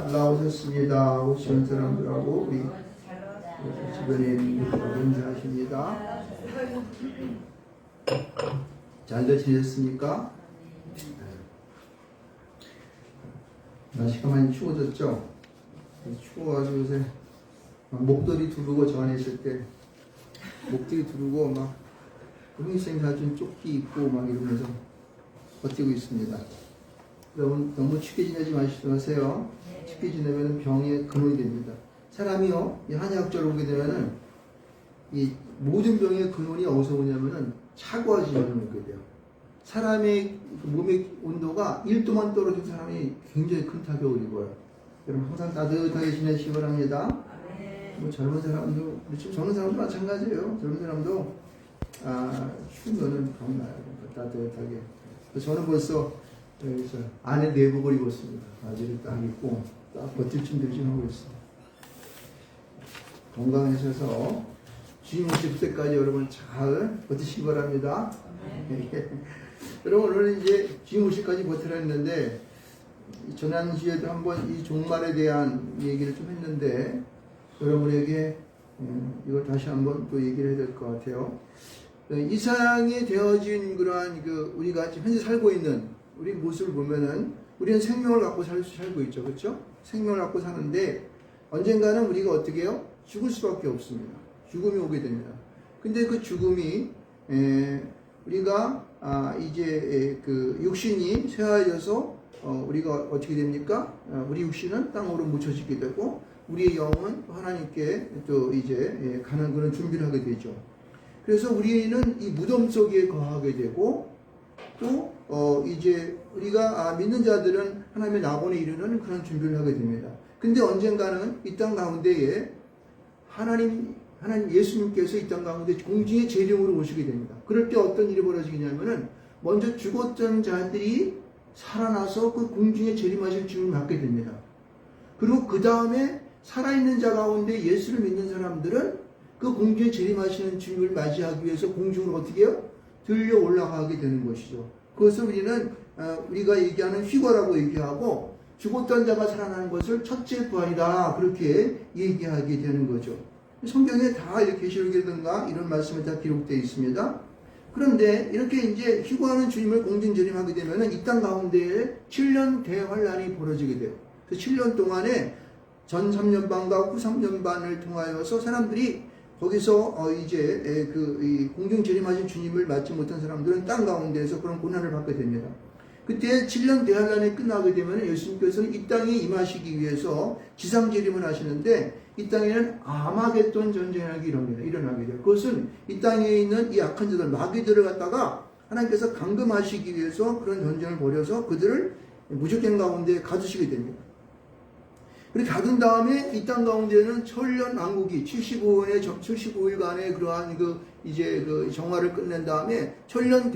잘 나오셨습니다. 오시는 사람들하고 우리 주변에 있는 분들하고 인사하십니다. 잘들 지냈습니까? 날씨가 많이 추워졌죠? 추워가지고 요새 목도리 두르고 저 안에 있을 때 목도리 두르고 막 흥이생 사준 조끼 입고 막 이러면서 버티고 있습니다. 여러분 너무 춥게 지내지 마세요. 춥게 지내면 병의 근원이 됩니다. 사람이요, 이 한의학적으로 보게 되면은 이 모든 병의 근원이 어디서 오냐면은 차가워지면 오게 돼요. 사람의 몸의 온도가 1도만 떨어진 사람이 굉장히 큰 타격을 입어요. 여러분 항상 따뜻하게 지내시기 바랍니다. 뭐 젊은 사람도, 젊은 사람도 마찬가지예요. 젊은 사람도 추우면은 병 나요. 따뜻하게. 저는 벌써 여기서 안에 내복을 입었습니다. 바지를 딱 입고 딱 버틸 준비를 지금 하고 있습니다. 건강하셔서 주님 오실 때까지 여러분 잘 버티시기 바랍니다. 여러분 오늘은 이제 주님 오실 때까지 버티라 했는데 지난주에도 한번 이 종말에 대한 얘기를 좀 했는데 여러분에게 이걸 다시 한번 또 얘기를 해야 될 것 같아요. 이상이 되어진 그러한 우리가 지금 현재 살고 있는 우리 모습을 보면은 우리는 생명을 갖고 살고 있죠. 그렇죠? 생명을 갖고 사는데 언젠가는 우리가 어떻게 해요? 죽을 수밖에 없습니다. 죽음이 오게 됩니다. 근데 그 죽음이 우리가 이제 그 육신이 쇠하여져서 우리가 어떻게 됩니까? 우리 육신은 땅으로 묻혀지게 되고 우리의 영은 하나님께 또 이제 가는 그런 준비를 하게 되죠. 그래서 우리는 이 무덤 속에 거하게 되고 또 이제 우리가 믿는 자들은 하나님의 낙원에 이르는 그런 준비를 하게 됩니다. 근데 언젠가는 이 땅 가운데에 하나님 예수님께서 이 땅 가운데 공중의 재림으로 오시게 됩니다. 그럴 때 어떤 일이 벌어지냐면은 먼저 죽었던 자들이 살아나서 그 공중에 재림하실 주님을 맞게 됩니다. 그리고 그 다음에 살아있는 자 가운데 예수를 믿는 사람들은 그 공중에 재림하시는 주님을 맞이하기 위해서 공중으로 어떻게 해요? 들려 올라가게 되는 것이죠. 그것을 우리가 얘기하는 휘거라고 얘기하고 죽었던 자가 살아나는 것을 첫째 부활이다 그렇게 얘기하게 되는 거죠. 성경에 다 이렇게 계시록이라든가 이런 말씀이 다 기록되어 있습니다. 그런데 이렇게 이제 휘거하는 주님을 공중재림하게 되면은 이 땅 가운데에 7년 대환란이 벌어지게 돼요. 그 7년 동안에 전 3년반과 후 3년반을 통하여서 사람들이 거기서 이제 이 공중 재림하신 주님을 맞지 못한 사람들은 땅 가운데에서 그런 고난을 받게 됩니다. 그때 7년 대환란이 끝나게 되면 예수님께서는 이 땅에 임하시기 위해서 지상 재림을 하시는데 이 땅에는 아마겟돈 전쟁이 일어나게 돼요. 그것은 이 땅에 있는 이 악한 자들 마귀들을 갖다가 하나님께서 감금하시기 위해서 그런 전쟁을 벌여서 그들을 무적행 가운데 가두시게 됩니다. 그렇게 가둔 다음에 이 땅 가운데는 천년 왕국이 75일간의 그러한 이제 정화를 끝낸 다음에 천년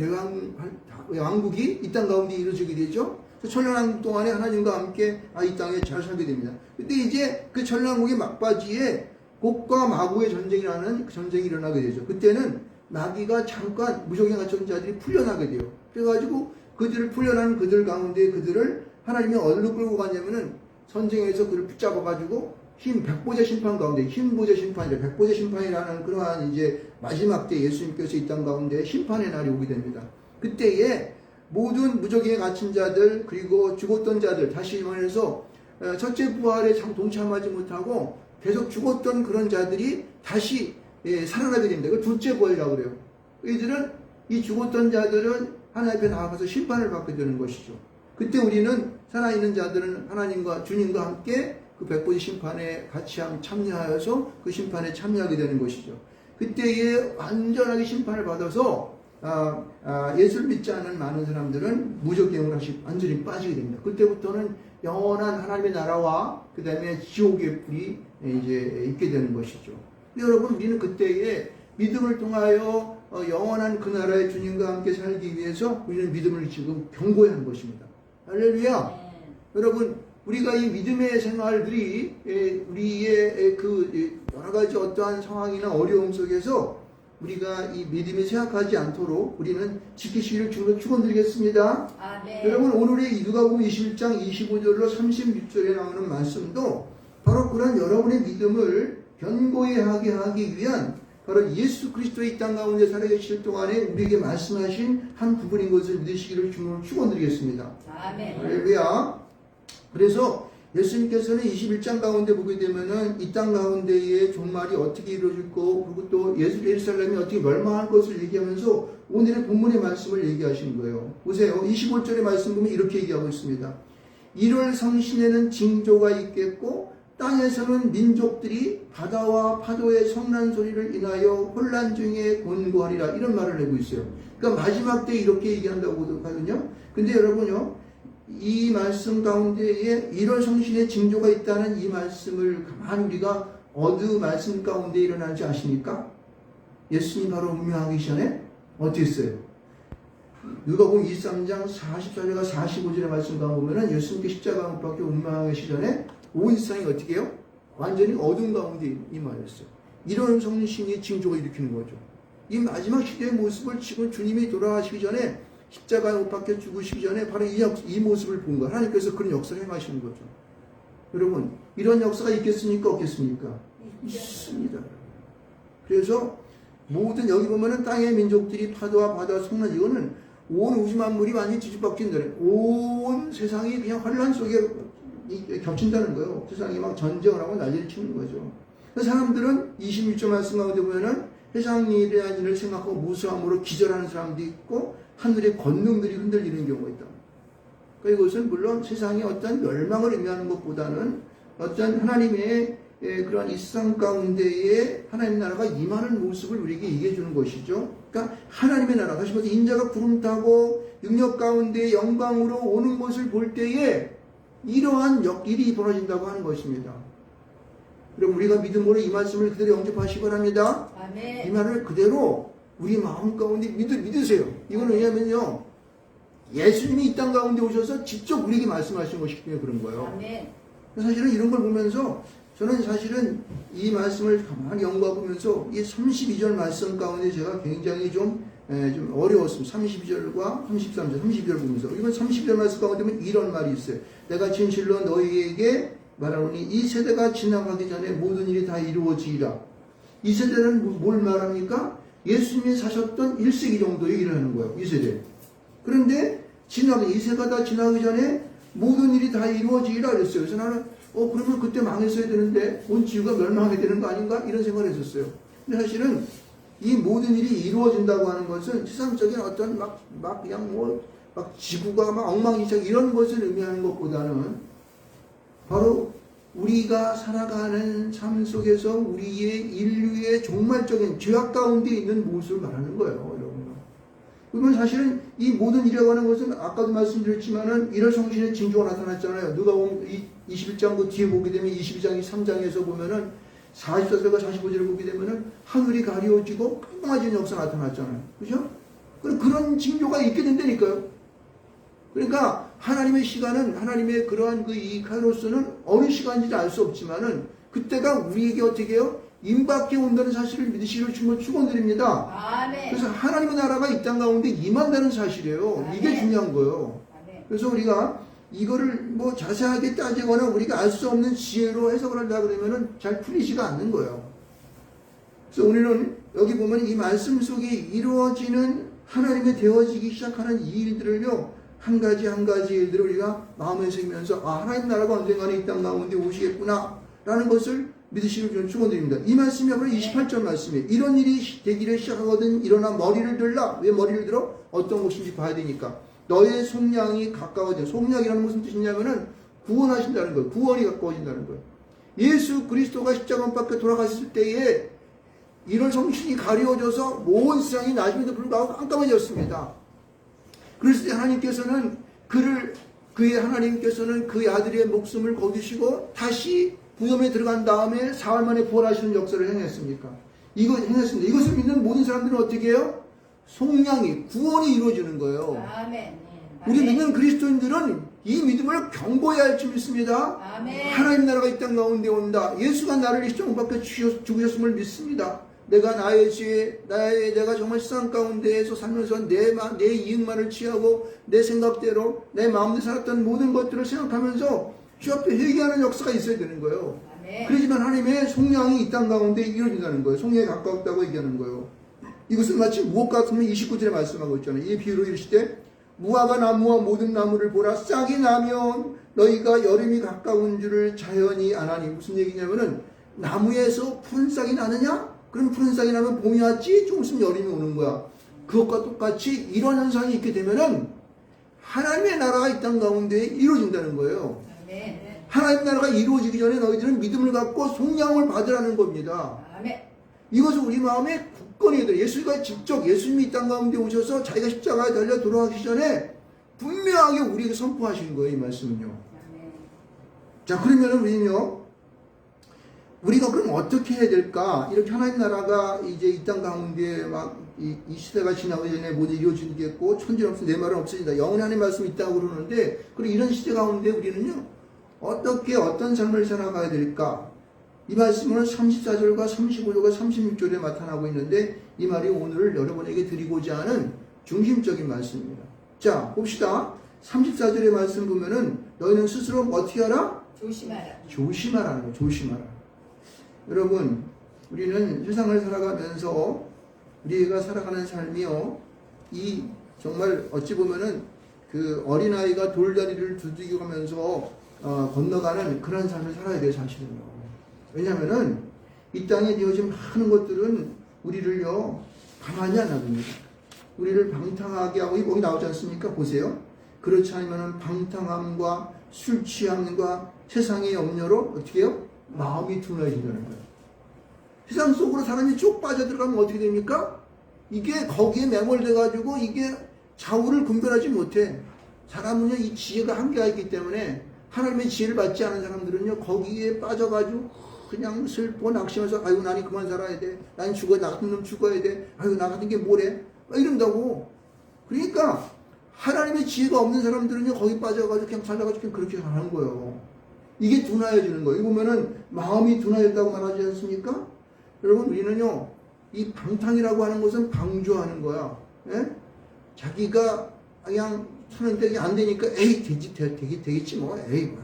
왕국이 이 땅 가운데 이루어지게 되죠. 천년 왕국 동안에 하나님과 함께 이 땅에 잘 살게 됩니다. 근데 이제 그 천년 왕국의 막바지에 곡과 마구의 전쟁이라는 전쟁이 일어나게 되죠. 그때는 마귀가 잠깐 무적에 갇힌 자들이 풀려나게 돼요. 그래가지고 풀려나는 그들 가운데 그들을 하나님이 어디로 끌고 가냐면은 전쟁에서 그를 붙잡아가지고 백보자 심판 가운데, 흰보자 심판이라 백보자 심판이라는 그러한 이제 마지막 때 예수님께서 이 땅 가운데 심판의 날이 오게 됩니다. 그때에 모든 무적에 갇힌 자들 그리고 죽었던 자들 다시 말해서 첫째 부활에 동참하지 못하고 계속 죽었던 그런 자들이 다시 살아나게 됩니다. 그 둘째 부활이라고 그래요. 이들은 이 죽었던 자들은 하나님 앞에 나아가서 심판을 받게 되는 것이죠. 그때 우리는 살아있는 자들은 하나님과 주님과 함께 그 백보자 심판에 같이 참여하여서 그 심판에 참여하게 되는 것이죠. 그때에 완전하게 심판을 받아서 예수를 믿지 않은 많은 사람들은 무적행으로 완전히 빠지게 됩니다. 그때부터는 영원한 하나님의 나라와 그 다음에 지옥의 불이 이제 있게 되는 것이죠. 여러분 우리는 그때에 믿음을 통하여 영원한 그 나라의 주님과 함께 살기 위해서 우리는 믿음을 지금 견고해야 하는 것입니다. 할렐루야. 여러분 우리가 이 믿음의 생활들이 우리의 그 여러 가지 어떠한 상황이나 어려움 속에서 우리가 이 믿음이 쇠약하지 않도록 우리는 지키시기를 주로 축원드리겠습니다. 아멘. 여러분 오늘의 누가복음 21장 25절로 36절에 나오는 말씀도 바로 그런 여러분의 믿음을 견고히 하게 하기 위한 바로 예수 그리스도의 이 땅 가운데 살아계실 동안에 우리에게 말씀하신 한 부분인 것을 믿으시기를 주로 축원드리겠습니다. 아멘. 할렐루야. 그래서 예수님께서는 21장 가운데 보게 되면은 이 땅 가운데의 종말이 어떻게 이루어질고 그리고 또 예루살렘이 어떻게 멸망할 것을 얘기하면서 오늘의 본문의 말씀을 얘기하시는 거예요. 보세요. 25절의 말씀 보면 이렇게 얘기하고 있습니다. 1월 성신에는 징조가 있겠고 땅에서는 민족들이 바다와 파도의 성난 소리를 인하여 혼란 중에 곤고하리라 이런 말을 내고 있어요. 그러니까 마지막 때 이렇게 얘기한다고 하거든요. 근데 여러분요. 이 말씀 가운데에 1월 성신의 징조가 있다는 이 말씀을 가만히 우리가 어느 말씀 가운데 일어나는지 아십니까? 예수님 바로 운명하기 전에 어떻게 했어요? 누가복음 23장 44절과 45절의 말씀 가운데 보면은 예수님께 십자가 못 박혀 운명하기 전에 온 세상이 어떻게 해요? 완전히 어둠 가운데 임하였어요. 1월 성신이 징조가 일으키는 거죠. 이 마지막 시대의 모습을 지금 주님이 돌아가시기 전에 십자가에 못 박혀 죽으시기 전에 바로 이 모습을 본 거예요. 하나님께서 그런 역사를 행하시는 거죠. 여러분 이런 역사가 있겠습니까? 없겠습니까? 있습니다. 그래서 모든 여기 보면은 땅의 민족들이 파도와 바다 성난 이거는 온 우주 만물이 완전히 뒤집박힌다는 온 세상이 그냥 혼란 속에 겹친다는 거예요. 세상이 막 전쟁을 하고 난리를 치는 거죠. 그래서 사람들은 26절 말씀 가운데 보면은 세상에 대한 일을 생각하고 무수함으로 기절하는 사람도 있고 하늘의 권능들이 흔들리는 경우가 있다. 그러니까 이것은 물론 세상의 어떤 멸망을 의미하는 것보다는 어떤 하나님의 그런 이 세상 가운데에 하나님 나라가 임하는 모습을 우리에게 얘기해 주는 것이죠. 그러니까 하나님의 나라, 다시 말해서 인자가 구름 타고 능력 가운데 영광으로 오는 것을 볼 때에 이러한 일이 벌어진다고 하는 것입니다. 그럼 우리가 믿음으로 이 말씀을 그대로 영접하시기 바랍니다. 아멘. 이 말을 그대로 우리 마음 가운데 믿으세요. 이거는 왜냐면요. 예수님이 이 땅 가운데 오셔서 직접 우리에게 말씀하신 것이기 때문에 그런 거예요. 아멘. 사실은 이런 걸 보면서 저는 사실은 이 말씀을 가만히 연구해보면서 이 32절 말씀 가운데 제가 굉장히 좀 어려웠습니다. 32절과 33절, 32절 보면서. 이번 32절 말씀 가운데 보면 이런 말이 있어요. 내가 진실로 너희에게 말하노니 이 세대가 지나가기 전에 모든 일이 다 이루어지리라. 이 세대는 뭘 말합니까? 예수님이 사셨던 1세기 정도에 일하는 거예요. 이 세대. 그런데 이 세대가 다 지나가기 전에 모든 일이 다 이루어지리라 그랬어요. 그래서 나는 그러면 그때 망했어야 되는데 온 지구가 멸망하게 되는 거 아닌가? 이런 생각을 했었어요. 근데 사실은 이 모든 일이 이루어진다고 하는 것은 세상적인 어떤 그냥 지구가 막 엉망진창 이런 것을 의미하는 것보다는 바로 우리가 살아가는 삶 속에서 우리의 인류의 종말적인 죄악 가운데 있는 모습을 말하는 거예요, 여러분. 그러면 사실은 이 모든 일이라고 하는 것은 아까도 말씀드렸지만은 1월 성신의 징조가 나타났잖아요. 누가복음 21장 그 뒤에 보게 되면 22장 3장에서 보면은 44절과 45절을 보게 되면은 하늘이 가려지고 깜깜해지는 역사 나타났잖아요. 그죠? 그런 징조가 있게 된다니까요. 그러니까 하나님의 시간은 하나님의 그러한 이 카이로스는 어느 시간인지 알 수 없지만은 그때가 우리에게 어떻게 해요? 임박해 온다는 사실을 믿으시기를 주님을 축원드립니다. 아멘. 그래서 하나님의 나라가 이 땅 가운데 임한다는 사실이에요. 아멘. 이게 중요한 거예요. 아멘. 그래서 우리가 이거를 자세하게 따지거나 우리가 알 수 없는 지혜로 해석을 하려 그러면은 잘 풀리지가 않는 거예요. 그래서 오늘은 여기 보면 이 말씀 속에 이루어지는 하나님의 되어지기 시작하는 이 일들을요, 한 가지 한 가지 일들을 우리가 마음에 새기면서 하나님 나라가 언젠가는 이 땅 가운데 오시겠구나 라는 것을 믿으시길 저는 축원드립니다. 이 말씀이 바로 28절 말씀이에요. 이런 일이 되기를 시작하거든 일어나 머리를 들라. 왜 머리를 들어? 어떤 곳인지 봐야 되니까. 너의 속량이 가까워져. 속량이라는 무슨 뜻이냐면은 구원하신다는 거예요. 구원이 가까워진다는 거예요. 예수 그리스도가 십자가 밖에 돌아갔을 때에 이런 성신이 가려져서 온 세상이 나중에도 불구하고 깜깜해졌습니다. 그랬을 때 하나님께서는 그의 하나님께서는 그 아들의 목숨을 거두시고 다시 부염에 들어간 다음에 사흘 만에 부활하시는 역사를 행했습니까? 행했습니다. 이것을 믿는 모든 사람들은 어떻게 해요? 속량이, 구원이 이루어지는 거예요. 아멘. 우리 믿는 그리스도인들은 이 믿음을 경고해야 할 줄 믿습니다. 아멘. 하나님 나라가 이 땅 가운데 온다. 예수가 나를 십자가 밖에 죽으셨음을 믿습니다. 내가 나의 죄, 내가 정말 세상 가운데에서 살면서 내 이익만을 취하고 내 생각대로 내 마음대로 살았던 모든 것들을 생각하면서 주 앞에 회개하는 역사가 있어야 되는 거예요. 그러지만 하나님의 속량이 이 땅 가운데 이루어진다는 거예요. 속량에 가까웠다고 얘기하는 거예요. 이것은 마치 무엇 같으면 29절에 말씀하고 있잖아요. 이 비유로 이르시되 무화과 나무와 모든 나무를 보라. 싹이 나면 너희가 여름이 가까운 줄을 자연히 아나니. 무슨 얘기냐면은 나무에서 푸른 싹이 나느냐? 그럼 푸른 싹이 나면 봄이 왔지? 좀 있으면 여름이 오는 거야. 그것과 똑같이 이런 현상이 있게 되면은 하나님의 나라가 이 땅 가운데 이루어진다는 거예요. 하나님의 나라가 이루어지기 전에 너희들은 믿음을 갖고 속량을 받으라는 겁니다. 이것은 우리 마음에 굳건히 해야 돼요. 예수님이 이 땅 가운데 오셔서 자기가 십자가에 달려 돌아가기 전에 분명하게 우리에게 선포하신 거예요. 이 말씀은요. 자, 그러면 우리는요, 우리가 그럼 어떻게 해야 될까? 이렇게 하나님 나라가 이제 이 땅 가운데 이 시대가 지나기 전에 모두 이루어지겠고, 천지는 없으면 내 말은 없어진다. 영원히 하나님 말씀이 있다고 그러는데, 그리고 이런 시대 가운데 우리는요, 어떤 삶을 살아가야 될까? 이 말씀은 34절과 35절과 36절에 나타나고 있는데, 이 말이 오늘 여러분에게 드리고자 하는 중심적인 말씀입니다. 자, 봅시다. 34절의 말씀 보면은, 너희는 스스로 어떻게 하라? 조심하라는 거예요. 조심하라. 여러분, 우리는 세상을 살아가면서 우리가 살아가는 삶이요, 이 정말 어찌 보면은 그 어린아이가 돌다리를 두들겨 가면서 건너가는 그런 삶을 살아야 돼요, 사실은요. 왜냐면은 이 땅에 되어진 많은 것들은 우리를요, 가만히 안 놔둡니다. 우리를 방탕하게 하고, 거기 나오지 않습니까? 보세요. 그렇지 않으면 방탕함과 술 취함과 세상의 염려로 어떻게 해요? 마음이 둔해진다는 거예요. 세상 속으로 사람이 쭉 빠져들어가면 어떻게 됩니까? 이게 거기에 매몰돼가지고 이게 좌우를 분별하지 못해. 사람은요, 이 지혜가 한계가 있기 때문에 하나님의 지혜를 받지 않은 사람들은요, 거기에 빠져가지고 그냥 슬퍼 낙심해서, 아이고, 나니 그만 살아야 돼. 난 나 같은 놈 죽어야 돼. 아이고, 나 같은 게 뭐래? 막 이런다고. 그러니까 하나님의 지혜가 없는 사람들은요, 거기 빠져가지고 그냥 살아가지고 그냥 그렇게 사는 거예요. 이게 둔하여지는 거예요. 이거 보면은 마음이 둔하였다고 말하지 않습니까? 여러분, 우리는요, 이 방탕이라고 하는 것은 방조하는 거야. 예? 자기가 그냥 선택이 안 되니까, 에이, 되겠지 뭐. 에이, 뭐.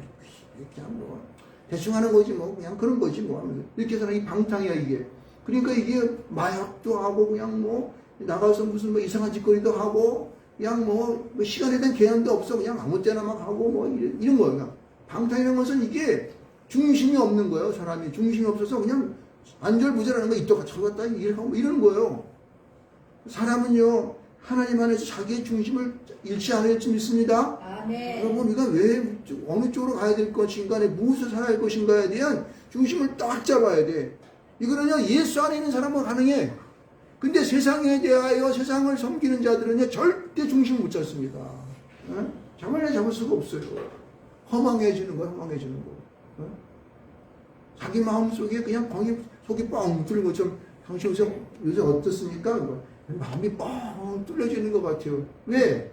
그냥 뭐. 대충 하는 거지 뭐. 그냥 그런 거지 뭐. 하면서. 이렇게 해서는 이 방탕이야, 이게. 그러니까 이게 마약도 하고, 그냥 뭐, 나가서 무슨 뭐 이상한 짓거리도 하고, 그냥 뭐 시간에 대한 개념도 없어. 그냥 아무 때나 막 하고, 뭐, 이런 거예요. 그냥. 방탕이라는 것은 이게 중심이 없는 거예요. 사람이. 중심이 없어서 그냥 안절부절하는 거, 이따가 저갔다 이러고 이러는 거예요. 사람은요, 하나님 안에서 자기의 중심을 잃지 않을 줄 믿습니다. 여러분, 우리가 왜 어느 쪽으로 가야 될 것인가, 무엇을 살아야 할 것인가에 대한 중심을 딱 잡아야 돼. 이거는요, 예수 안에 있는 사람은 가능해. 근데 세상에 대하여 세상을 섬기는 자들은요, 절대 중심을 못 잡습니다. 정말 잡을 수가 없어요. 허망해지는 거야, 허망해지는 거. 자기 마음 속에 그냥 거기 속이 뻥 뚫린 것처럼. 당신 요새 어떻습니까? 마음이 뻥 뚫려지는 것 같아요. 왜?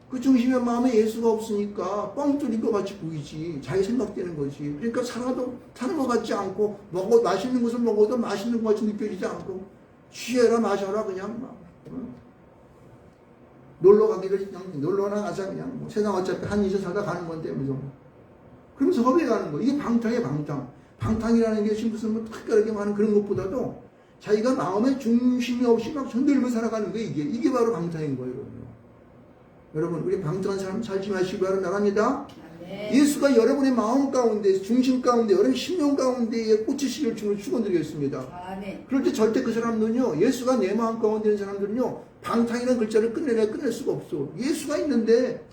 그 중심의 마음에 예수가 없으니까 뻥 뚫린 것 같이 보이지. 자기 생각되는 거지. 그러니까 사는 것 같지 않고, 맛있는 것을 먹어도 맛있는 것 같이 느껴지지 않고, 취해라 마셔라 그냥 막. 놀러 가기를 그냥 놀러나 가자 그냥. 뭐 세상 어차피 한 2주 살다 가는 건데 그러면서 허비해 가는 거. 이게 방탕이에요, 방탕. 방탕이라는 게 무슨 뭐 특별하게 많은 그런 것보다도 자기가 마음에 중심이 없이 막 흔들며 살아가는 게 이게 바로 방탕인 거예요, 여러분. 우리 방탕한 삶 살지 마시기 바랍니다. 예수가 여러분의 마음 가운데, 중심 가운데, 여러분 심령 가운데에 꽂히시길 주로 축원드리겠습니다. 그럴 때 절대 그 사람들은요, 예수가 내 마음 가운데 있는 사람들은요, 방탕이라는 글자를 끝낼 수가 없어. 예수가 있는데,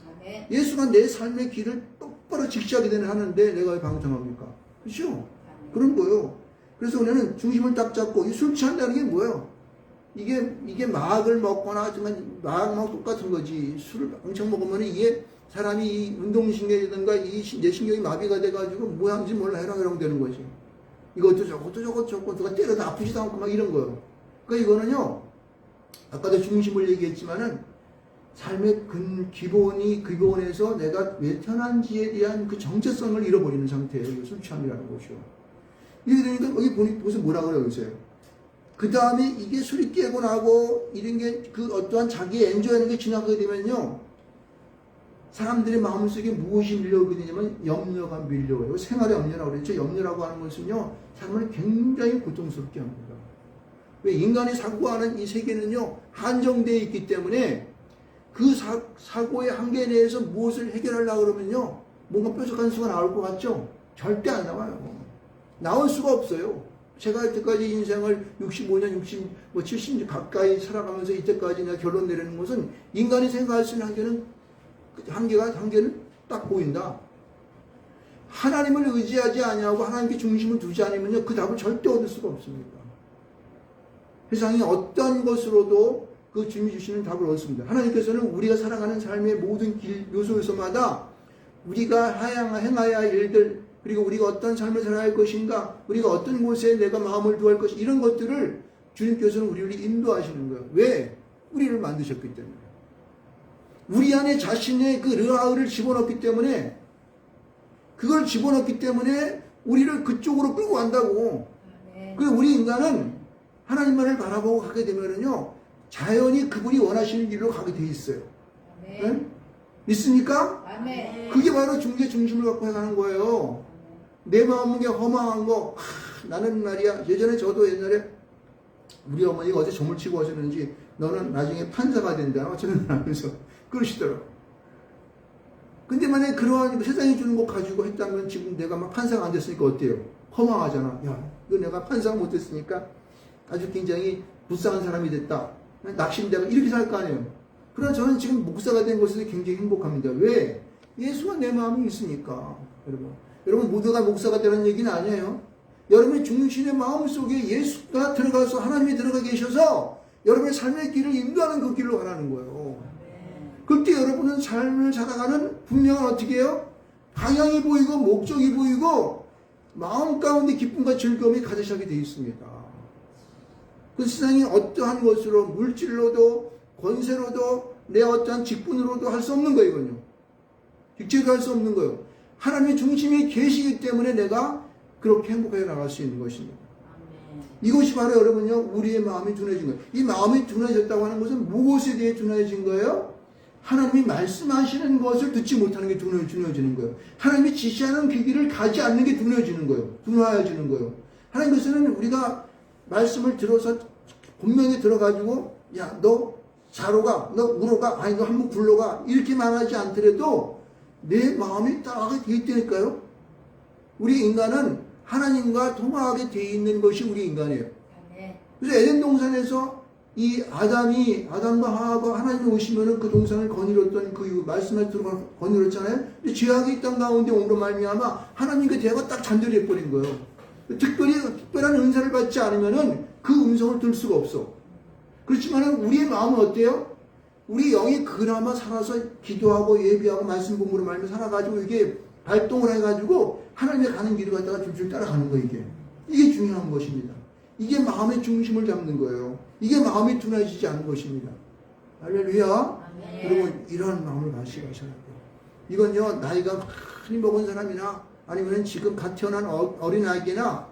예수가 내 삶의 길을 똑바로 직시하게 되는 하는데 내가 왜 방탕합니까? 그렇죠? 그런 거예요. 그래서 우리는 중심을 딱 잡고, 이 술 취한다는 게 뭐예요? 이게 마약을 먹거나 하지만 마약하고 똑같은 거지. 술을 엄청 먹으면 이게 사람이 운동신경이든가 내 신경이 마비가 돼가지고 뭐하는지 몰라 해랑해랑 되는 거지. 이것도 저것도 누가 때려도 아프지도 않고 막 이런 거예요. 그러니까 이거는요, 아까도 중심을 얘기했지만은 삶의 기본에서 내가 왜 태어난지에 대한 그 정체성을 잃어버리는 상태예요. 술 취함이라는 것이요. 이게 되니까 여기 보세요. 뭐라 그래요, 여기서요? 그 다음에 이게 술이 깨고 나고 이런 게 그 어떠한 자기의 엔조이하는 게 지나가게 되면요. 사람들의 마음속에 무엇이 밀려오게 되냐면 염려가 밀려와요. 생활의 염려라고 그랬죠. 염려라고 하는 것은요. 사람을 굉장히 고통스럽게 합니다. 왜 인간이 사고하는 이 세계는요. 한정되어 있기 때문에 그 사고의 한계 내에서 무엇을 해결하려고 그러면요. 뭔가 뾰족한 수가 나올 것 같죠? 절대 안 나와요. 나올 수가 없어요. 제가 이때까지 인생을 65년, 60, 70년 가까이 살아가면서 이때까지 내가 결론 내리는 것은 인간이 생각할 수 있는 한계는 딱 보인다. 하나님을 의지하지 아니하고 하나님께 중심을 두지 않으면요. 그 답을 절대 얻을 수가 없습니다. 세상에 어떤 것으로도 그 주님이 주시는 답을 얻습니다. 하나님께서는 우리가 살아가는 삶의 모든 길, 요소에서마다 우리가 행해야 할 일들, 그리고 우리가 어떤 삶을 살아야 할 것인가, 우리가 어떤 곳에 내가 마음을 두할 것인가, 이런 것들을 주님께서는 우리를 인도하시는 거예요. 왜? 우리를 만드셨기 때문에. 우리 안에 자신의 그 르하을 집어넣기 때문에, 그걸 집어넣기 때문에 우리를 그쪽으로 끌고 간다고. 그리고 우리 인간은 하나님만을 바라보고 가게 되면은요, 자연히 그분이 원하시는 길로 가게 돼 있어요. 네? 믿습니까? 아멘. 그게 바로 중개 중심을 갖고 해가는 거예요. 내 마음에 허망한 거, 나는 말이야. 예전에 저도 옛날에 우리 어머니가 어제 점을 치고 하셨는지 너는 나중에 판사가 된다. 어쩌면 하면서 그러시더라고. 근데 만약에 그러한 세상이 주는 거 가지고 했다면 지금 내가 막 판사가 안 됐으니까 어때요? 허망하잖아. 야, 이거 내가 판사가 못 됐으니까 아주 굉장히 불쌍한 사람이 됐다. 낙심되고 이렇게 살 거 아니에요. 그러나 저는 지금 목사가 된 것에서 굉장히 행복합니다. 왜? 예수가 내 마음에 있으니까. 여러분 모두가 목사가 되는 얘기는 아니에요. 여러분의 중심의 마음 속에 예수가 들어가서 하나님이 들어가 계셔서 여러분의 삶의 길을 인도하는 그 길로 가라는 거예요. 그때 여러분은 삶을 살아가는 분명한 어떻게 해요? 방향이 보이고 목적이 보이고 마음 가운데 기쁨과 즐거움이 가득하게 되어 있습니다. 그 세상이 어떠한 것으로 물질로도 권세로도 내 어떠한 직분으로도 할 수 없는 거예요. 이건요. 직접 할 수 없는 거예요. 하나님의 중심이 계시기 때문에 내가 그렇게 행복하게 나갈 수 있는 것입니다. 이것이 바로 여러분요, 우리의 마음이 둔해진 거예요. 이 마음이 둔해졌다고 하는 것은 무엇에 대해 둔해진 거예요? 하나님이 말씀하시는 것을 듣지 못하는 게 둔해지는 거예요. 하나님이 지시하는 그 길을 가지 않는 게 둔해지는 거예요. 둔해지는 거예요. 하나님께서는 우리가 말씀을 들어서 본명에 들어가지고 야, 너 자로 가, 너 우로 가, 아니 너 한번 굴러가 이렇게 말하지 않더라도 내 마음이 따라가게 돼 있다니까요. 우리 인간은 하나님과 통하게 돼 있는 것이 우리 인간이에요. 그래서 에덴 동산에서 이 아담과 하와가 하나님이 오시면은 그 동산을 거느렸던 그 말씀을 들어가 거느렸잖아요. 근데 죄악이 있던 가운데 온으로 말미암아 하나님과 대화가 딱 단절이 해버린 거예요. 특별한 은사를 받지 않으면은 그 음성을 들을 수가 없어. 그렇지만은 우리의 마음은 어때요? 우리 영이 그나마 살아서 기도하고 예비하고 말씀 공부로 말며 살아가지고 이게 발동을 해가지고 하나님의 가는 길을 갖다가 줄줄 따라가는 거 이게 중요한 것입니다. 이게 마음의 중심을 잡는 거예요. 이게 마음이 둔해지지 않는 것입니다. 할렐루야. 여러분 이러한 마음을 가지셔야 돼요. 이건요 나이가 많이 먹은 사람이나 아니면 지금 갓 태어난 어린아이나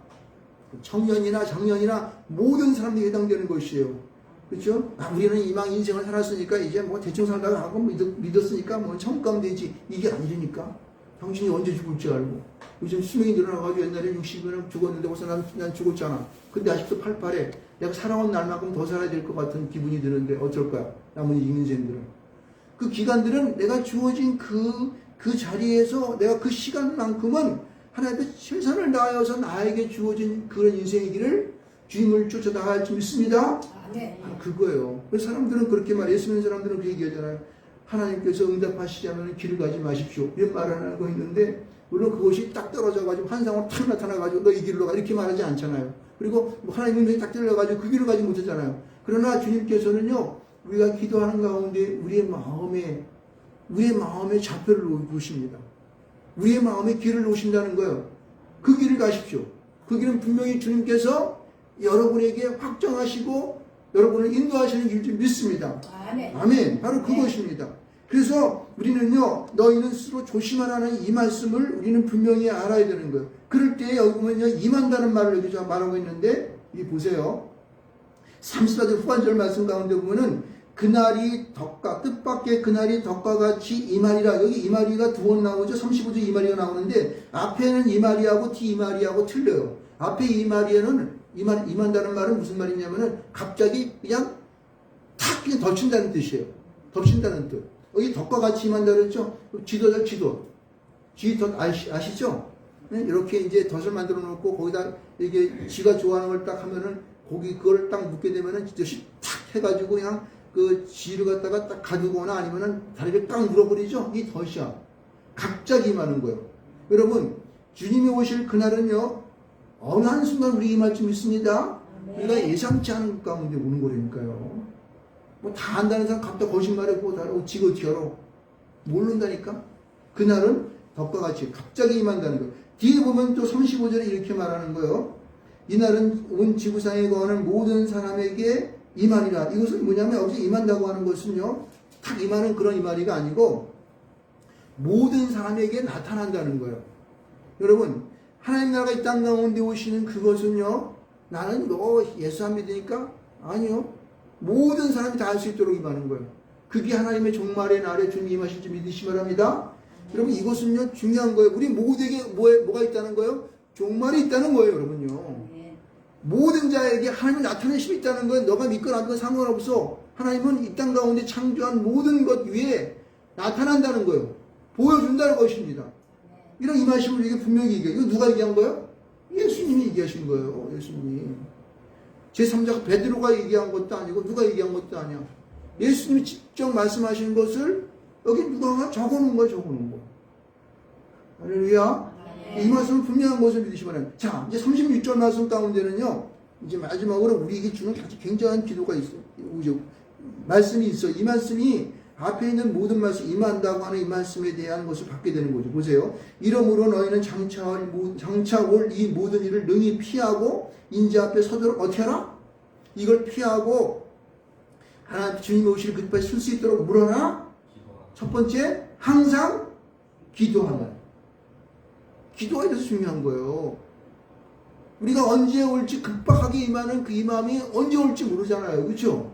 청년이나 장년이나 모든 사람들이 해당되는 것이에요. 그렇죠? 우리는 이망 인생을 살았으니까 이제 뭐 대충 살다가 하고 믿었으니까 뭐 처음 가면 되지. 이게 아니라니까. 당신이 언제 죽을지 알고. 요즘 수명이 늘어나가지고 옛날에 60이나 죽었는데 벌써 난 죽었잖아. 근데 아직도 88에 내가 살아온 날만큼 더 살아야 될 것 같은 기분이 드는데 어쩔 거야. 남은 인생들은. 그 기간들은 내가 주어진 그 자리에서 내가 그 시간만큼은 하나님의 최선을 다하여서 나에게 주어진 그런 인생의 길을 주님을 쫓아나갈 줄 믿습니다. 그거예요. 그래서 사람들은 그렇게 예수 믿는 사람들은 그 얘기하잖아요. 하나님께서 응답하시자면 길을 가지 마십시오. 이런 말을 하고 있는데 물론 그것이 딱 떨어져가지고 환상으로 탁 나타나가지고 너 이 길로 가 이렇게 말하지 않잖아요. 그리고 하나님 응답이 딱 들려가지고 그 길을 가지 못하잖아요. 그러나 주님께서는요 우리가 기도하는 가운데 우리의 마음에 좌표를 놓으십니다. 우리의 마음에 길을 놓으신다는 거예요. 그 길을 가십시오. 그 길은 분명히 주님께서 여러분에게 확정하시고 여러분을 인도하시는 길을 좀 믿습니다. 아멘. 바로 그것입니다. 그래서 우리는요, 너희는 스스로 조심하라는 이 말씀을 우리는 분명히 알아야 되는 거예요. 그럴 때 여기 보면요, 임한다는 말을 여기서 말하고 있는데, 이 보세요. 34절 후반절 말씀 가운데 보면은 그날이 덕과 뜻밖의 그날이 덕과 같이 임하리라. 여기 임하리가 두 번 나오죠. 35절 임하리가 나오는데 앞에는 임하리하고 뒤 임하리하고 틀려요. 앞에 임하리에는 임한다는 말은 무슨 말이냐면은 갑자기 그냥 탁 그냥 덮친다는 뜻이에요. 덮친다는 뜻. 여기 덕과 같이 임한다 그랬죠. 지도죠, 지도. 지도 아시죠? 네? 이렇게 이제 덫을 만들어 놓고 거기다 이게 지가 좋아하는 걸 딱 하면은 고기 그걸 딱 묶게 되면은 듯이 탁 해가지고 그냥 그 지를 갖다가 딱 가두거나 아니면은 다리를 딱 물어버리죠. 이 덫이야. 갑자기 임하는 거예요. 여러분 주님이 오실 그날은요 어느 한순간 우리 임할 줄 믿습니다. 우리가 예상치 않은 가운데 오는 거라니까요. 뭐 다 안다는 사람 갑자기 거짓말하고 다르고 지가 어떻게 알아. 모른다니까. 그날은 덕과 같이 갑자기 임한다는 거예요. 뒤에 보면 또 35절에 이렇게 말하는 거예요. 이날은 온 지구상에 거하는 모든 사람에게 임하리라. 이것은 뭐냐면 여기서 임한다고 하는 것은요 탁 임하는 그런 임하리가 아니고 모든 사람에게 나타난다는 거예요. 여러분 하나님 나라가 이 땅 가운데 오시는 그것은요 나는 너 예수 안 믿으니까? 아니요. 모든 사람이 다 할 수 있도록 임하는 거예요. 그게 하나님의 종말의 날에 주님 임하실 줄 믿으시 바랍니다. 여러분 이것은요 중요한 거예요. 우리 모두에게 뭐가 있다는 거예요? 종말이 있다는 거예요. 여러분요. 모든 자에게 하나님이 나타내심이 있다는 건 너가 믿거나 안 믿거나 상관없어. 하나님은 이 땅 가운데 창조한 모든 것 위에 나타난다는 거예요. 보여준다는 것입니다. 이런 임하심을 우리에게 분명히 얘기해요. 이거 누가 얘기한 거예요? 예수님이 얘기하신 거예요. 예수님이. 제3자가 베드로가 얘기한 것도 아니고 누가 얘기한 것도 아니야. 예수님이 직접 말씀하신 것을 여기 누가 적어놓은 거야. 적어놓은 거. 할렐루야. 이 말씀은 분명한 것을 믿으시기 바랍니다. 자, 이제 36절 말씀 가운데는요, 이제 마지막으로 우리에게 주는 아주 굉장한 기도가 있어요. 말씀이 있어. 이 말씀이 앞에 있는 모든 말씀, 임한다고 하는 이 말씀에 대한 것을 받게 되는 거죠. 보세요. 이러므로 너희는 장차 올 이 모든 일을 능히 피하고 인자 앞에 서도록 어떻게 하라? 이걸 피하고 하나님 주님이 오실 그때까지 쓸 수 있도록 물어라. 첫 번째, 항상 기도하라. 기도가 이래서 중요한 거예요. 우리가 언제 올지 급박하게 임하는 그 임함이 언제 올지 모르잖아요. 그렇죠?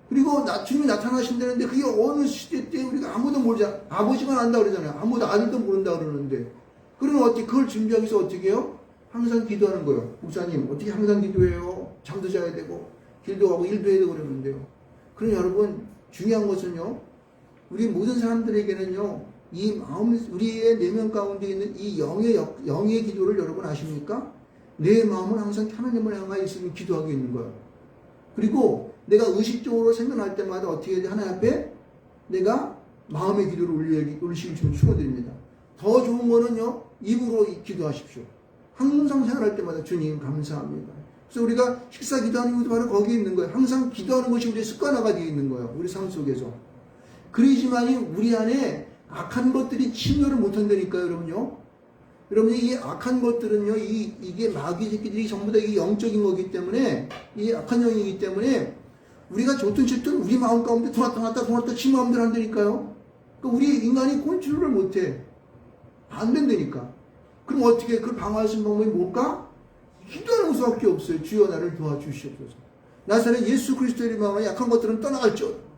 그리고 주님이 나타나신다는데 그게 어느 시대 때 우리가 아무도 모르잖아. 아버지만 안다 그러잖아요. 아무도 아들도 모른다 그러는데. 그러면 어떻게 그걸 준비하기 위해서 어떻게 해요? 항상 기도하는 거예요. 목사님 어떻게 항상 기도해요? 잠도 자야 되고 길도 가고 일도 해야 되고 그러는데요. 그럼 여러분 중요한 것은요. 우리 모든 사람들에게는요. 이 마음, 우리의 내면 가운데 있는 이 영의 기도를 여러분 아십니까? 내 마음은 항상 하나님을 향하여 있으면 기도하고 있는 거예요. 그리고 내가 의식적으로 생각날 때마다 어떻게 해야 돼? 하나님 앞에 내가 마음의 기도를 올리시길 좀 축원드립니다. 더 좋은 거는요, 입으로 기도하십시오. 항상 생각할 때마다 주님 감사합니다. 그래서 우리가 식사 기도하는 것도 바로 거기에 있는 거예요. 항상 기도하는 것이 우리의 습관화가 되어 있는 거예요. 우리 삶 속에서. 그러지만이 우리 안에 악한 것들이 침노를 못한다니까요, 여러분요. 여러분, 이 악한 것들은요, 이게 마귀 새끼들이 전부 다 이게 영적인 거기 때문에, 이 악한 영이기 때문에, 우리가 좋든 싫든 우리 마음 가운데 도났다 지 마음대로 한다니까요. 그러니까 우리 인간이 컨트롤을 못해. 안 된다니까. 그럼 어떻게, 그걸 방어할 수 있는 방법이 뭘까? 기도하는 수밖에 없어요. 주여 나를 도와주시옵소서. 나사렛 예수 그리스도의 이름으로 약한 것들은 떠나갈지어다.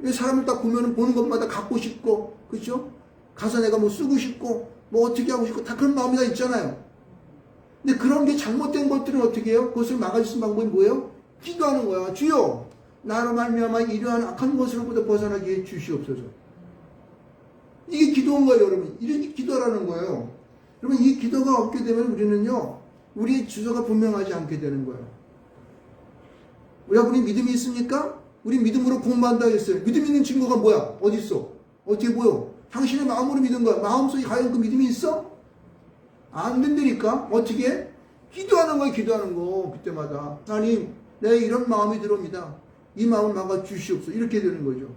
사람을 딱 보는 것마다 갖고 싶고, 그렇죠? 가서 내가 뭐 쓰고 싶고, 뭐 어떻게 하고 싶고, 다 그런 마음이 다 있잖아요. 근데 그런 게 잘못된 것들은 어떻게 해요? 그것을 막을 수 있는 방법이 뭐예요? 기도하는 거야. 주여, 나로 말미암아 이러한 악한 것으로부터 벗어나게 해 주시옵소서. 이게 기도인 거예요, 여러분. 이렇게 기도하라는 거예요. 여러분, 이 기도가 없게 되면 우리는요, 우리의 주소가 분명하지 않게 되는 거예요. 우리 믿음이 있습니까? 우리 믿음으로 공부한다 했어요. 믿음 있는 증거가 뭐야? 어디 있어? 어떻게 보여? 당신의 마음으로 믿은 거야. 마음속에 과연 그 믿음이 있어? 안 된다니까? 어떻게? 기도하는 거야, 기도하는 거. 그때마다. 하나님, 내 이런 마음이 들어옵니다. 이 마음을 막아 주시옵소서. 이렇게 되는 거죠.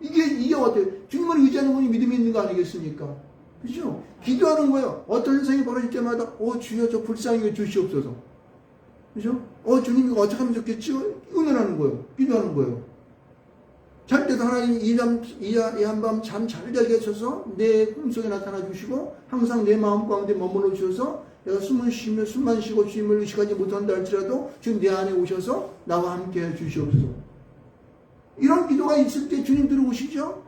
이게 어때요? 주님을 의지하는 분이 믿음이 있는 거 아니겠습니까? 그죠? 기도하는 거예요. 어떤 현상이 벌어질 때마다, 주여, 저 불쌍히 주시옵소서. 그죠? 주님 이거 어떻게 하면 좋겠지? 의논하는 거예요. 기도하는 거예요. 잘 때도 하나님 이 한밤 잠 잘 자게 하셔서 내 꿈속에 나타나 주시고 항상 내 마음 가운데 머물러 주셔서 내가 숨만 쉬고 주님을 의식하지 못한다 할지라도 지금 내 안에 오셔서 나와 함께 해 주시옵소서. 이런 기도가 있을 때 주님 들어오시죠?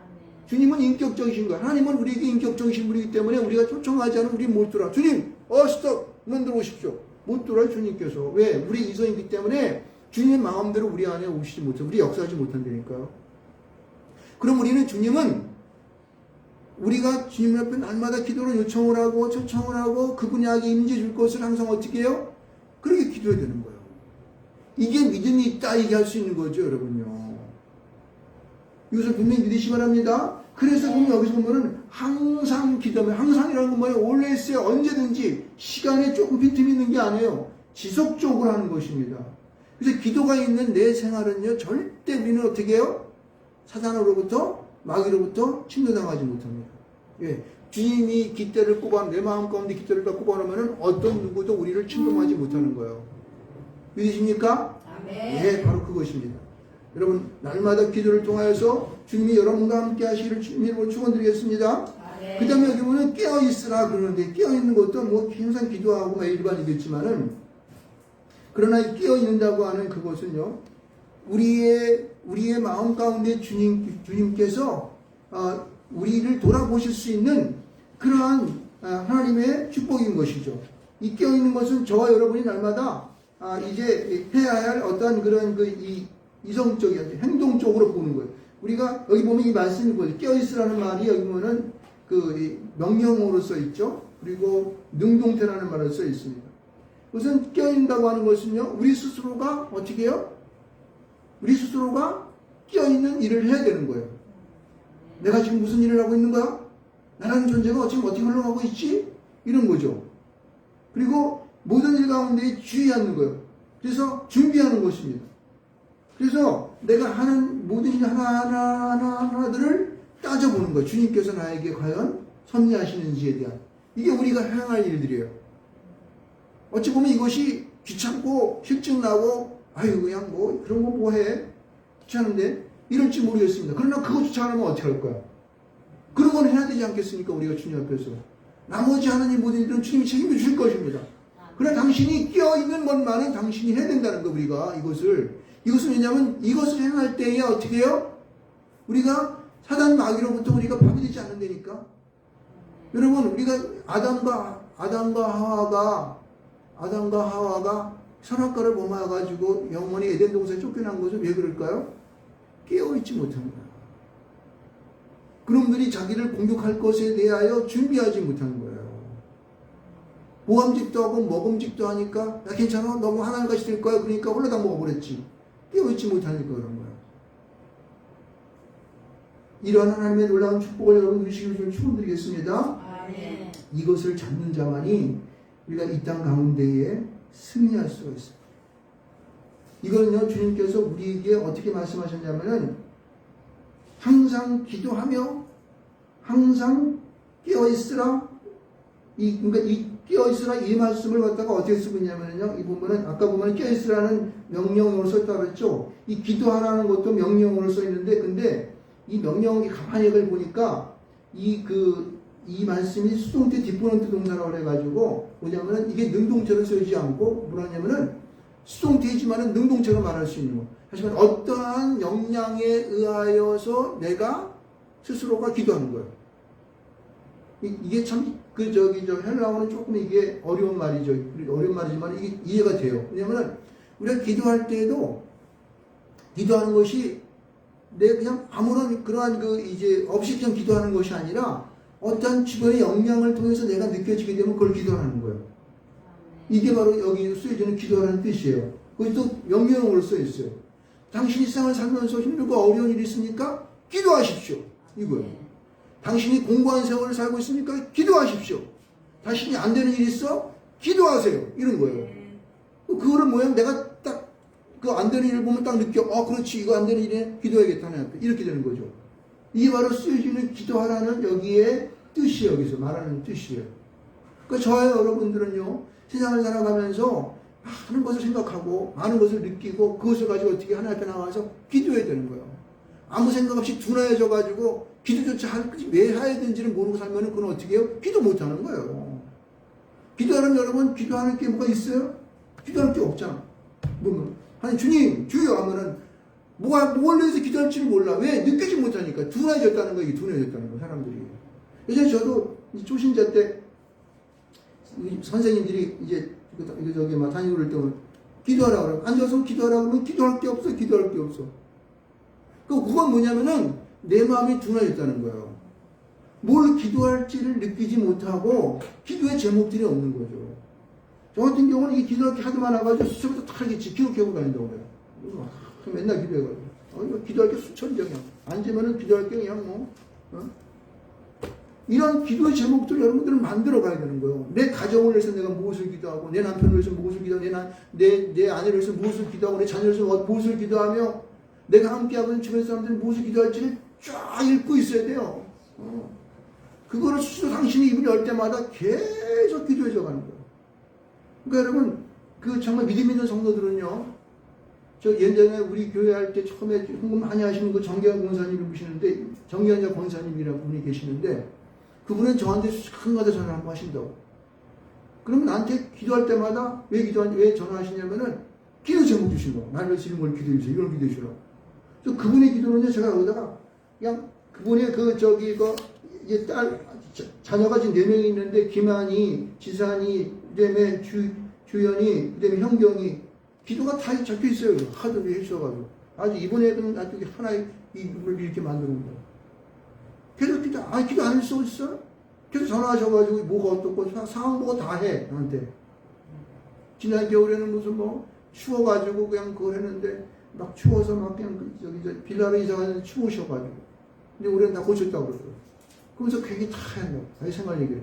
주님은 인격적이신 거예요. 하나님은 우리에게 인격적이신 분이기 때문에 우리가 초청하지 않으면 우리 못 들어와. 주님, 스톱! 문 들어오십시오. 못 들어와요, 주님께서. 왜? 우리 이성이기 때문에 주님의 마음대로 우리 안에 오시지 못해요. 우리 역사하지 못한다니까요. 그럼 우리는 주님은 우리가 주님 앞에 날마다 기도로 요청을 하고 초청을 하고 그분에게 임재 줄 것을 항상 어떻게 해요? 그렇게 기도해야 되는 거예요. 이게 믿음이 있다 얘기할 수 있는 거죠, 여러분요. 이것을 분명히 믿으시기 바랍니다. 그래서 보면 여기서 보면은 항상 기도하면, 항상이라는 건 뭐예요? always에 언제든지 시간에 조금 빈틈이 있는 게 아니에요. 지속적으로 하는 것입니다. 그래서 기도가 있는 내 생활은요, 절대 우리는 어떻게 해요? 사단으로부터, 마귀로부터 침노당하지 못합니다. 예. 주님이 깃대를 내 마음 가운데 깃대를 딱 꼽아놓으면 어떤 누구도 우리를 침범하지 못하는 거예요. 믿으십니까? 예, 바로 그것입니다. 여러분, 날마다 기도를 통하여서 주님이 여러분과 함께 하시기를 주님으로 축원드리겠습니다. 그 다음에 여기 보면 깨어있으라 그러는데, 깨어있는 것도 뭐 항상 기도하고 일반이겠지만은, 그러나 깨어있는다고 하는 그것은요, 우리의 마음 가운데 주님께서 우리를 돌아보실 수 있는 그러한 하나님의 축복인 것이죠. 이 깨어있는 것은 저와 여러분이 날마다 이제 해야 할 어떠한 그런 이성적인 행동적으로 보는 거예요. 우리가 여기 보면 이 말씀이 뭐예요? 깨어있으라는 말이 여기 보면은 명령어로 써 있죠. 그리고 능동태라는 말로 써 있습니다. 우선 깨어있다고 하는 것은요, 우리 스스로가 어떻게 해요? 우리 스스로가 깨어있는 일을 해야 되는 거예요. 내가 지금 무슨 일을 하고 있는 거야? 나라는 존재가 지금 어떻게 흘러가고 있지? 이런 거죠. 그리고 모든 일 가운데 주의하는 거예요. 그래서 준비하는 것입니다. 그래서 내가 하는 모든 일 하나하나들을 따져보는 거예요. 주님께서 나에게 과연 섭리하시는지에 대한. 이게 우리가 행할 일들이에요. 어찌 보면 이것이 귀찮고 실증나고 그냥 그런 거 뭐해? 귀찮은데? 이럴지 모르겠습니다. 그러나 그것조차 안 하면 어떻게 할 거야? 그런 건 해야 되지 않겠습니까? 우리가 주님 앞에서. 나머지 하나님 모든 일은 주님이 책임져 주실 것입니다. 그러나 당신이 깨어있는 것만은 당신이 해야 된다는 거, 우리가 이것은 왜냐하면 이것을 행할 때에 어떻게 해요? 우리가 사단 마귀로부터 우리가 파괴되지 않는다니까. 여러분, 우리가 아담과 하와가 선악과를 범해가지고 영원히 에덴 동산에 쫓겨난 것은 왜 그럴까요? 깨어있지 못한 거야. 그놈들이 자기를 공격할 것에 대하여 준비하지 못한 거예요. 모함직도 하고 먹음직도 하니까 야 괜찮아? 너무 하나님같이 될 거야. 그러니까 홀라다 먹어버렸지. 깨어있지 못하니까 그런 거야. 이러한 하나님의 놀라운 축복을 여러분 누리시길 좀 축원드리겠습니다. 이것을 잡는 자만이 우리가 이 땅 가운데에 승리할 수가 있어요. 이거는요, 주님께서 우리에게 어떻게 말씀하셨냐면은 항상 기도하며 항상 깨어있으라. 그러니까 이 깨어있으라 이 말씀을 갖다가 어떻게 쓰고 있냐면요, 이 부분은 아까 보면 깨어있으라는 명령어로 썼다고 그랬죠. 이 기도하라는 것도 명령어로 써 있는데, 근데 이 명령이 가만히 보니까 이 말씀이 수동태 디포넌트 동사라고 해가지고 뭐냐면은 이게 능동체로 쓰이지 않고 뭐냐면은 수동태이지만은 능동체로 말할 수 있는 거. 하지만 어떠한 역량에 의하여서 내가 스스로가 기도하는 거예요. 이게 참 헬라어는 조금 이게 어려운 말이죠. 어려운 말이지만 이게 이해가 돼요. 왜냐면은 우리가 기도할 때에도 기도하는 것이 내 그냥 아무런 그러한 없이 그냥 기도하는 것이 아니라 어떤 주변의 역량을 통해서 내가 느껴지게 되면 그걸 기도하는 거예요. 이게 바로 여기 쓰여지는 기도하는 뜻이에요. 거기도 명령어로 써 있어요. 당신이 세상을 살면서 힘들고 어려운 일이 있으니까 기도하십시오. 이거예요. 당신이 공부한 세월을 살고 있으니까 기도하십시오. 당신이 안 되는 일이 있어? 기도하세요. 이런 거예요. 그거를 내가 딱 그 안 되는 일을 보면 딱 느껴. 그렇지. 이거 안 되는 일에 기도해야겠다. 이렇게 되는 거죠. 이게 바로 쓰여지는 기도하라는 여기에 뜻이 여기서 말하는 뜻이에요. 그러니까 저와 여러분들은요, 세상을 살아가면서 많은 것을 생각하고 많은 것을 느끼고 그것을 가지고 어떻게 하나님 앞에 나와서 기도해야 되는 거예요. 아무 생각 없이 둔해져가지고 기도조차 왜 해야 되는지를 모르고 살면 그건 어떻게 해요? 기도 못하는 거예요. 기도하는 여러분, 기도하는 게 뭐가 있어요? 기도할 게 없잖아. 뭐, 아니, 주님, 주여 하면은, 뭘 위해서 기도할지를 몰라. 왜? 느끼지 못하니까. 둔해졌다는 거예요. 둔해졌다는 거, 사람들이. 예전에 저도 초신자 때, 선생님들이 이제, 저기 막 다니고 그럴 때, 기도하라 그러면, 앉아서 기도하라 그러면, 기도할 게 없어, 기도할 게 없어. 그건 뭐냐면은, 내 마음이 둔해졌다는 거예요. 뭘 기도할지를 느끼지 못하고 기도의 제목들이 없는 거죠. 저 같은 경우는 이 기도할 게 하도 많아가지고 수첩부터 다 이렇게 기록해오고 다닌다고 그래요. 맨날 기도해가지고. 기도할 게 수천 장이야. 앉으면은 기도할 게 그냥 뭐. 이런 기도의 제목들을 여러분들은 만들어 가야 되는 거예요. 내 가정을 위해서 내가 무엇을 기도하고, 내 남편을 위해서 무엇을 기도하고, 내 아내를 위해서 무엇을 기도하고, 내 자녀를 위해서 무엇을 기도하며, 내가 함께하고 있는 주변 사람들이 무엇을 기도할지를 쫙 읽고 있어야 돼요. 그거를 스스로 당신이 입을 열 때마다 계속 기도해져 가는 거예요. 그러니까 여러분, 정말 믿음 있는 성도들은요, 저 예전에 우리 교회 할 때 처음에 헌금 많이 하시는 그 정기환 권사님이 보시는데, 정기환 권사님이라고 분이 계시는데, 그분은 저한테 수차마다 전화 한번 하신다고. 그러면 나한테 기도할 때마다 왜 전화하시냐면은, 기도 제목 주시고, 나를 지는 걸 기도해 주세요. 이걸 기도해 주라고. 그래서 그분의 기도는요, 제가 여기다가, 그냥 그분의 이제 자녀가 지금 4명이 있는데, 김한이, 지산이, 그 다음에 주연이, 그 다음에 현경이, 기도가 다 적혀 있어요. 하도 해주셔가지고. 아주 이번에 아주 하나의 이걸 이렇게 만들어 온 거예요. 계속 기도 안 할 수 있어? 계속 전화하셔가지고, 뭐가 어떻고, 상황 보고 다 해, 나한테. 지난 겨울에는 무슨 추워가지고 그냥 그걸 했는데, 막 추워서 막 그냥 빌라로 이사가는데 추우셔가지고. 근데 올해는 다 고쳤다고 그러더라고요. 그러면서 괜히 다 했나요? 자기 생활 얘기를.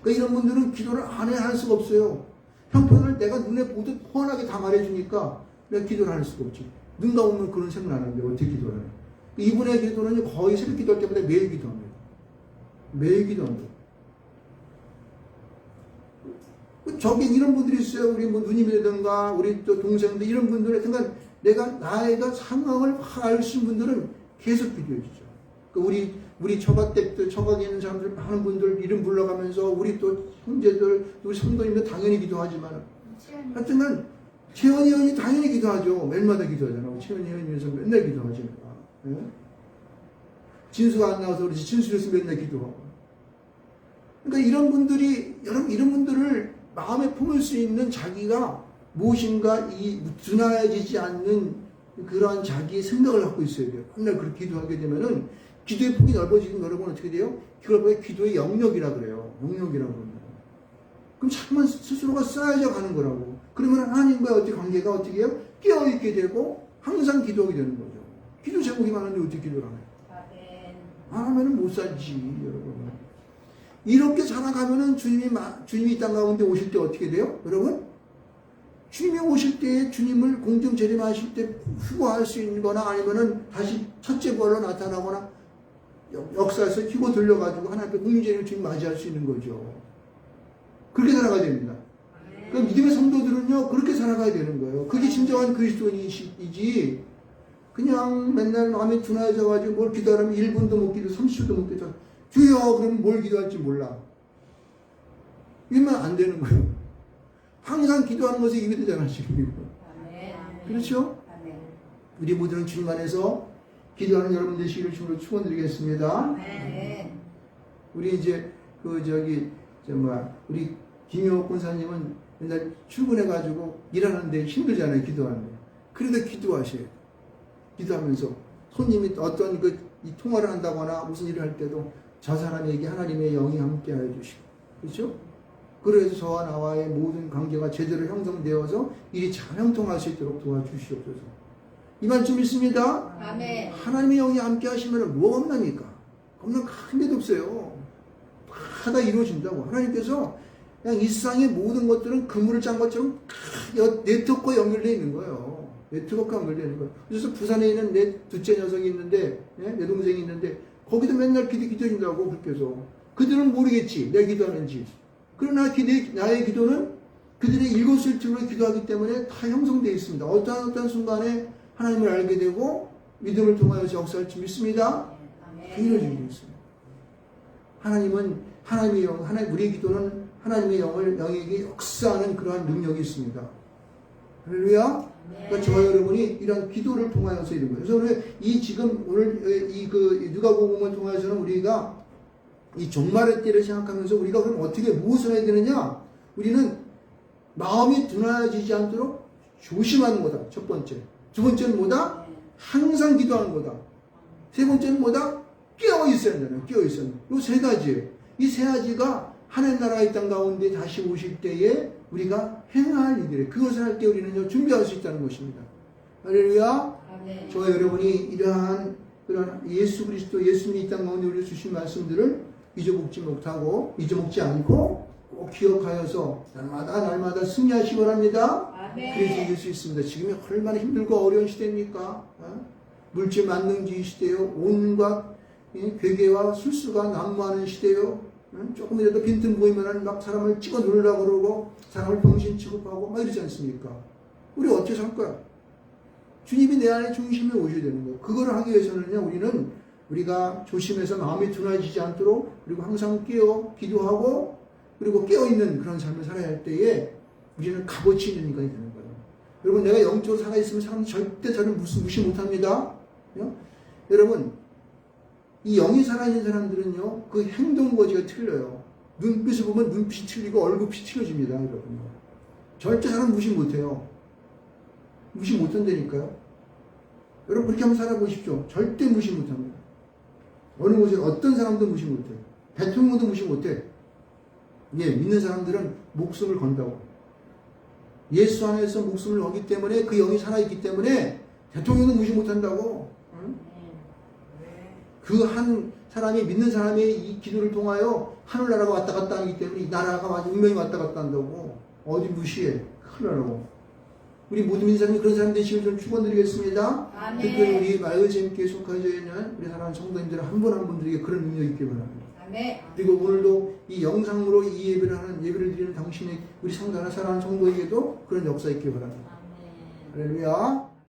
그러니까 이런 분들은 기도를 안 해야 할 수가 없어요. 형편을 내가 눈에 보듯 훤하게 다 말해주니까 내가 기도를 안 할 수가 없지. 눈 감으면 그런 생각 안 하는데 어떻게 기도를 해요? 이분의 기도는 거의 새벽 기도할 때마다 매일 기도합니다. 매일 기도합니다. 저기 이런 분들이 있어요. 우리 누님이라든가 우리 또 동생들 이런 분들 그러니까 나이가 상황을 알 수 있는 분들은 계속 기도해 주죠. 우리 처갓에 있는 사람들 많은 분들 이름 불러가면서 우리 또 형제들 우리 성도님들 당연히 기도하지만 하여튼간 채원이 형이 당연히 기도하죠. 매일마다 기도하잖아. 채원이 형이면서 맨날 기도하지. 예? 진수가 안 나와서 그렇지 진수에서 맨날 기도하고. 그러니까 이런 분들이 여러분 이런 분들을 마음에 품을 수 있는 자기가 무엇인가 이 둔해지지 않는 그러한 자기의 생각을 갖고 있어야 돼요. 맨날 그렇게 기도하게 되면은 기도의 폭이 넓어지면 여러분 어떻게 돼요? 그걸 기도의 영역이라 그래요. 영역이라고 그럽니다. 그럼 자꾸만 스스로가 쌓여져 가는 거라고. 그러면 하나님과의 어떻게 관계가 어떻게 해요? 깨어있게 되고 항상 기도하게 되는 거죠. 기도 제목이 많은데 어떻게 기도를 안 해요? 안 하면은 못 살지, 여러분. 이렇게 살아가면은 주님이 이 땅 가운데 오실 때 어떻게 돼요? 여러분? 주님이 오실 때 주님을 공중 재림하실 때 휴거할 수 있는 거나 아니면은 다시 첫째 부활로 나타나거나 역사에서 휴거 들려가지고 하나님 앞에 공중 재림을 주님 맞이할 수 있는 거죠. 그렇게 살아가야 됩니다. 그러니까 믿음의 성도들은요, 그렇게 살아가야 되는 거예요. 그게 진정한 그리스도인이지, 그냥 맨날 마음이 둔해져가지고 뭘 기도하면 1분도 못 기도, 30초도 못 기도. 주여, 그러면 뭘 기도할지 몰라. 이러면 안 되는 거예요. 항상 기도하는 것에 입이 되잖아, 지금. 그렇죠? 우리 모두는 주님 안에서 기도하는 여러분 되시기를 주로 축원드리겠습니다. 우리 이제, 우리 김효 권사님은 맨날 출근해가지고 일하는데 힘들잖아요, 기도하는데. 그래도 기도하셔요. 기도하면서 손님이 어떤 이 통화를 한다거나 무슨 일을 할 때도 저 사람에게 하나님의 영이 함께 하여 주시고. 그렇죠? 그래서 저와 나와의 모든 관계가 제대로 형성되어서 일이 잘 형통할 수 있도록 도와주시옵소서. 이 말씀 있습니다. 아멘. 하나님의 영이 함께 하시면 뭐가 없나니까? 없는 큰 데도 없어요. 다 이루어진다고. 하나님께서 그냥 이 세상의 모든 것들은 그물을 짠 것처럼 네트워크가 연결되어 있는 거예요. 네트워크가 연결되어 있는 거예요. 그래서 부산에 있는 내 둘째 녀석이 있는데, 내 동생이 있는데, 거기도 맨날 기도해준다고, 그렇게 해서. 그들은 모르겠지, 내가 기도하는지. 그러나 나의 기도는 그들의 일거수일투족으로 기도하기 때문에 다 형성되어 있습니다. 어떤 순간에 하나님을 알게 되고, 믿음을 통하여서 역사할 줄 믿습니다. 아멘. 그 이루어지고 있습니다. 하나님은 하나님의 영, 우리의 기도는 하나님의 영에게 역사하는 그러한 능력이 있습니다. 할렐루야. 그러니까 저와 여러분이 이런 기도를 통하여서 이런 거예요. 그래서 오늘 지금 오늘 누가복음을 통해서는 우리가 이 종말의 때를 생각하면서 우리가 그럼 어떻게 무엇을 해야 되느냐? 우리는 마음이 둔해지지 않도록 조심하는 거다. 첫 번째. 두 번째는 뭐다? 항상 기도하는 거다. 세 번째는 뭐다? 깨어 있어야 된다. 깨어 있어야 된다. 이 세 가지예요. 이 세 가지가 하나님 나라의 땅 가운데 다시 오실 때에 우리가 행할 일들이에요. 그것을 할 때 우리는 준비할 수 있다는 것입니다. 할렐루야. 아멘. 저와 여러분이 이러한 그런 예수 그리스도 예수님이 이 땅 가운데 우리 주신 말씀들을 잊어먹지 않고 꼭 기억하여서 날마다 승리하시기 바랍니다. 아멘. 그래서 이길 수 있습니다. 지금이 얼마나 힘들고 어려운 시대입니까? 물질 만능주의 시대요. 온갖 괴계와 술수가 난무하는 시대요. 조금이라도 빈틈 보이면 막 사람을 찍어 누르려고 그러고 사람을 병신 취급하고 막 이러지 않습니까? 우리 어떻게 살 거야? 주님이 내 안에 중심에 오셔야 되는 거예요. 그거를 하기 위해서는요, 우리가 조심해서 마음이 둔해지지 않도록 그리고 항상 기도하고 그리고 깨어있는 그런 삶을 살아야 할 때에 우리는 값어치 있는 인간이 되는 거예요. 여러분, 내가 영적으로 살아있으면 사람은 절대 저를 무시 못합니다. 여러분, 이 영이 살아있는 사람들은요, 그 행동 거지가 틀려요. 눈빛을 보면 눈빛이 틀리고 얼굴이 틀려집니다, 여러분. 절대 사람 무시 못해요. 무시 못한다니까요. 여러분, 그렇게 한번 살아보십시오. 절대 무시 못합니다. 어느 곳에 어떤 사람도 무시 못해요. 대통령도 무시 못해. 예, 믿는 사람들은 목숨을 건다고. 예수 안에서 목숨을 걸기 때문에 그 영이 살아있기 때문에 대통령도 무시 못한다고. 그 한 사람이 믿는 사람의 이 기도를 통하여 하늘나라가 왔다 갔다 하기 때문에 이 나라가 운명이 왔다 갔다 한다고. 어디 무시해. 큰일 나라고. 우리 모든 믿는 사람이 그런 사람 되시길 좀 축원드리겠습니다. 아멘. 특별히 우리 마을재밌게 속하여 있는 우리 사랑하는 성도님들 한 분 한 분들에게 그런 능력이 있길 바랍니다. 아멘. 그리고 오늘도 이 영상으로 이 예배를 드리는 당신의 우리 사랑하는 성도에게도 그런 역사 있길 바랍니다. 아멘. 할렐루야.